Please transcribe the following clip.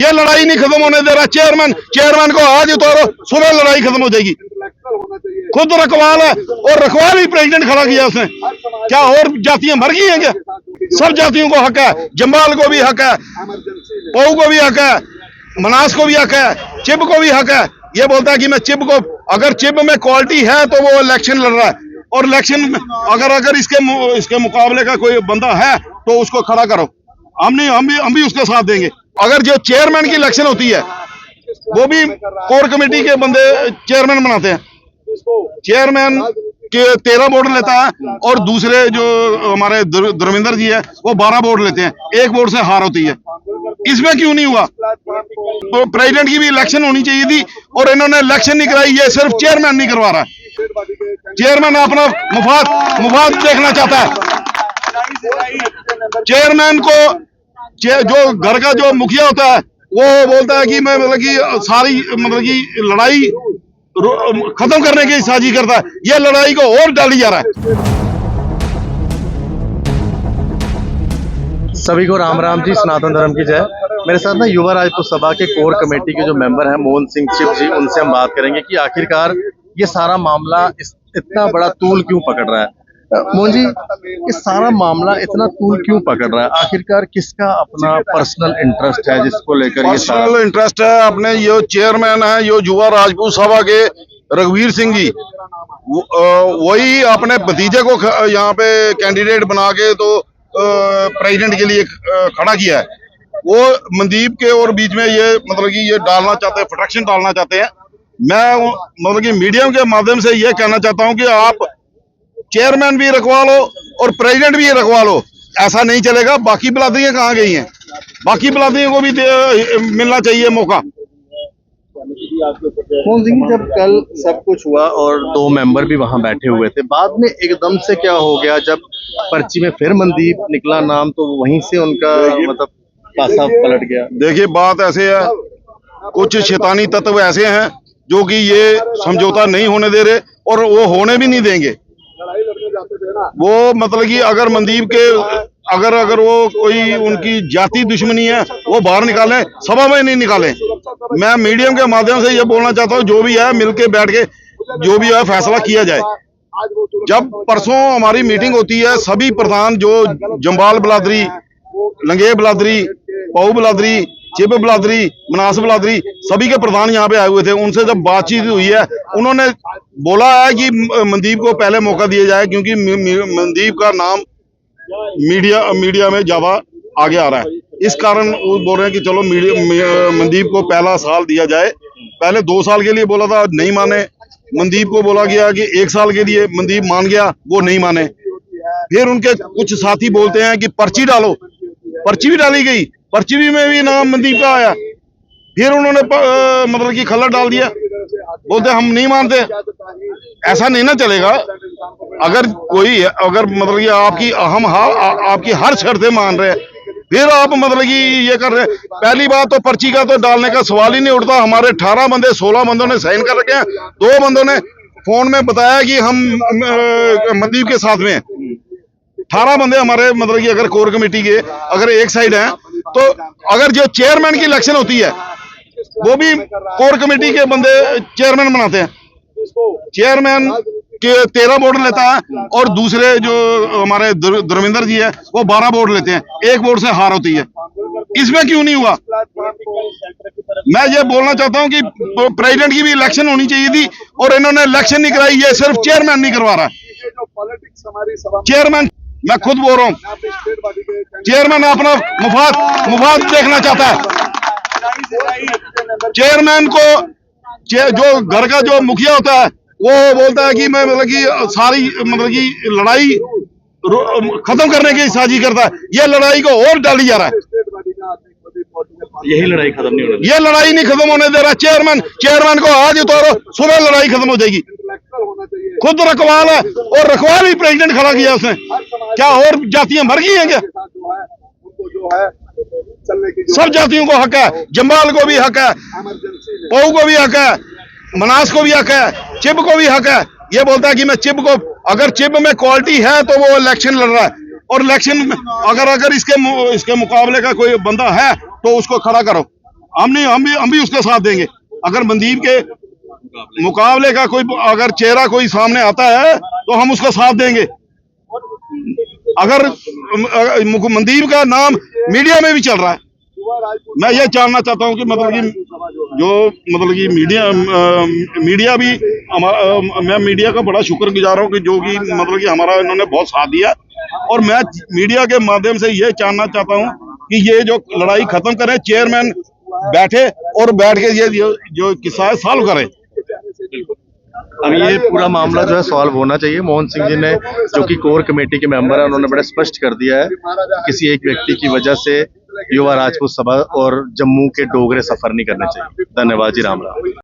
ये लड़ाई नहीं खत्म होने दे रहा। चेयरमैन को आज उतारो, सुबह लड़ाई खत्म हो जाएगी। खुद रखवाल है और रखवाल ही प्रेसिडेंट खड़ा किया उसने। क्या और जातियां मर गई हैं क्या? सब जातियों को हक है। जंबाल को भी हक है, पऊ को भी हक है, मनास को भी हक है, चिब को भी हक है। ये बोलता है कि मैं चिब को, अगर चिब में क्वालिटी है तो वो इलेक्शन लड़ रहा है, और इलेक्शन अगर इसके मुकाबले का कोई बंदा है तो उसको खड़ा करो। हम भी उसका साथ देंगे। अगर जो चेयरमैन की इलेक्शन होती है वो भी कोर कमेटी के बंदे चेयरमैन बनाते हैं। चेयरमैन के 13 वोट लेता है और दूसरे जो हमारे धर्मेंद्र जी है वो 12 वोट लेते हैं। एक वोट से हार होती है। इसमें क्यों नहीं हुआ? तो प्रेसिडेंट की भी इलेक्शन होनी चाहिए थी और इन्होंने इलेक्शन नहीं कराई। ये सिर्फ चेयरमैन नहीं करवा रहा है। चेयरमैन अपना मुफाद देखना चाहता है। चेयरमैन को जो घर का जो मुखिया होता है वो बोलता है कि मैं सारी लड़ाई खत्म करने की साजिश करता है। यह लड़ाई को और डाली जा रहा है। सभी को राम राम जी, सनातन धर्म की जय। मेरे साथ ना युवा राजपूत सभा के कोर कमेटी के जो मेंबर हैं मोहन सिंह चिब जी, उनसे हम बात करेंगे कि आखिरकार ये सारा मामला इतना बड़ा तूल क्यों पकड़ रहा है। मोहन जी, ये सारा मामला इतना तूल क्यों पकड़ रहा है? आखिरकार किसका अपना पर्सनल इंटरेस्ट है जिसको लेकर ये पर्सनल इंटरेस्ट है? अपने ये चेयरमैन है यो युवा राजपूत सभा के रघुवीर सिंह जी, वही अपने भतीजे को यहाँ पे कैंडिडेट बना के तो प्रेसिडेंट के लिए खड़ा किया है। वो मनदीप के और बीच में ये ये डालना चाहते हैं, प्रोटेक्शन डालना चाहते हैं। मैं मीडिया के माध्यम से ये कहना चाहता हूँ कि आप चेयरमैन भी रखवा लो और प्रेसिडेंट भी रखवा लो, ऐसा नहीं चलेगा। बाकी बिरादरियां कहाँ गई हैं? बाकी बिरादरियों को भी मिलना चाहिए मौका। मोहन सिंह, जब कल सब कुछ हुआ और 2 मेंबर भी वहां बैठे हुए थे, बाद में एकदम से क्या हो गया? जब पर्ची में फिर मनदीप निकला नाम तो वहीं से उनका पासा पलट गया। देखिए, बात ऐसे है, कुछ शैतानी तत्व ऐसे हैं जो कि ये समझौता नहीं होने दे रहे और वो होने भी नहीं देंगे। वो कि अगर मनदीप के अगर वो कोई उनकी जाति दुश्मनी है वो बाहर निकालें, सभा में नहीं निकालें। मैं मीडियम के माध्यम से ये बोलना चाहता हूँ, जो भी है मिलके बैठ के जो भी है फैसला किया जाए। जब परसों हमारी मीटिंग होती है, सभी प्रधान जो जंबाल बिलादरी, लंगे बिलादरी, पऊ बिलादरी, चिब बिलादरी, मनास बिलादरी, सभी के प्रधान यहाँ पे आए हुए थे। उनसे जब बातचीत हुई है, उन्होंने बोला है कि मनदीप को पहले मौका दिया जाए, क्योंकि मनदीप का नाम मीडिया में ज्यादा आगे आ रहा है। इस कारण वो बोल रहे हैं कि चलो मनदीप को पहला साल दिया जाए। पहले 2 साल के लिए बोला था, नहीं माने। मनदीप को बोला गया कि 1 साल के लिए, मनदीप मान गया, वो नहीं माने। फिर उनके कुछ साथी बोलते हैं कि पर्ची डालो, पर्ची भी डाली गई, पर्ची में भी नाम मनदीप का आया। फिर उन्होंने कि खल्ला डाल दिया, बोलते हम नहीं मानते। ऐसा नहीं ना चलेगा। अगर आपकी हर शर्तें मान रहे हैं, फिर आप ये कर रहे हैं। पहली बात तो पर्ची का तो डालने का सवाल ही नहीं उठता। हमारे 18 बंदे 16 बंदों ने साइन कर रखे हैं। 2 बंदों ने फोन में बताया कि हम मनदीप के साथ में हैं। 18 बंदे हमारे अगर कोर कमेटी के अगर एक साइड हैं, तो अगर जो चेयरमैन की इलेक्शन होती है वो भी कोर कमेटी के बंदे चेयरमैन बनाते हैं। चेयरमैन के 13 वोट लेता है और दूसरे जो हमारे धर्मेंद्र जी है वो 12 वोट लेते हैं। एक वोट से हार होती है। इसमें क्यों नहीं हुआ? मैं ये बोलना चाहता हूँ कि प्रेसिडेंट की भी इलेक्शन होनी चाहिए थी और इन्होंने इलेक्शन नहीं कराई। ये सिर्फ चेयरमैन नहीं करवा रहा है। चेयरमैन, मैं खुद बोल रहा हूँ, चेयरमैन अपना मुफाद देखना चाहता है। चेयरमैन को जो घर का जो मुखिया होता है वो बोलता है कि मैं सारी लड़ाई खत्म करने की साजिश करता है। यह लड़ाई को और डाली जा रहा है। यही लड़ाई खत्म नहीं होने, ये लड़ाई नहीं खत्म होने दे रहा। चेयरमैन को आज उतारो, सुबह लड़ाई खत्म हो जाएगी। खुद रखवाल है और रखवाल ही प्रेसिडेंट खड़ा किया उसने। क्या और जातियां मर गई हैं क्या? सब जातियों को हक है। जंबाल को भी हक है, पऊ को भी हक है, मनास को भी हक है, चिब को भी हक है। ये बोलता है कि मैं चिब को, अगर चिब में क्वालिटी है तो वो इलेक्शन लड़ रहा है, और इलेक्शन अगर इसके मुकाबले का कोई बंदा है तो उसको खड़ा करो। हम भी उसका साथ देंगे। अगर मनदीप के मुकाबले का कोई अगर चेहरा कोई सामने आता है तो हम उसका साथ देंगे। अगर मनदीप का नाम मीडिया में भी चल रहा है, मैं ये जानना चाहता हूं कि मीडिया भी मैं मीडिया का बड़ा शुक्रगुजार हूं कि जो कि हमारा इन्होंने बहुत साथ दिया। और मैं मीडिया के माध्यम से ये जानना चाहता हूं कि ये जो लड़ाई खत्म करें, चेयरमैन बैठे और बैठ के ये जो किस्सा है सॉल्व करें। अब ये पूरा मामला जो है सॉल्व होना चाहिए। मोहन सिंह जी ने, जो कि कोर कमेटी के मेंबर है, उन्होंने बड़े स्पष्ट कर दिया है कि किसी एक व्यक्ति की वजह से युवा राजपूत सभा और जम्मू के डोगरे सफर नहीं करने चाहिए। धन्यवाद जी, राम राम।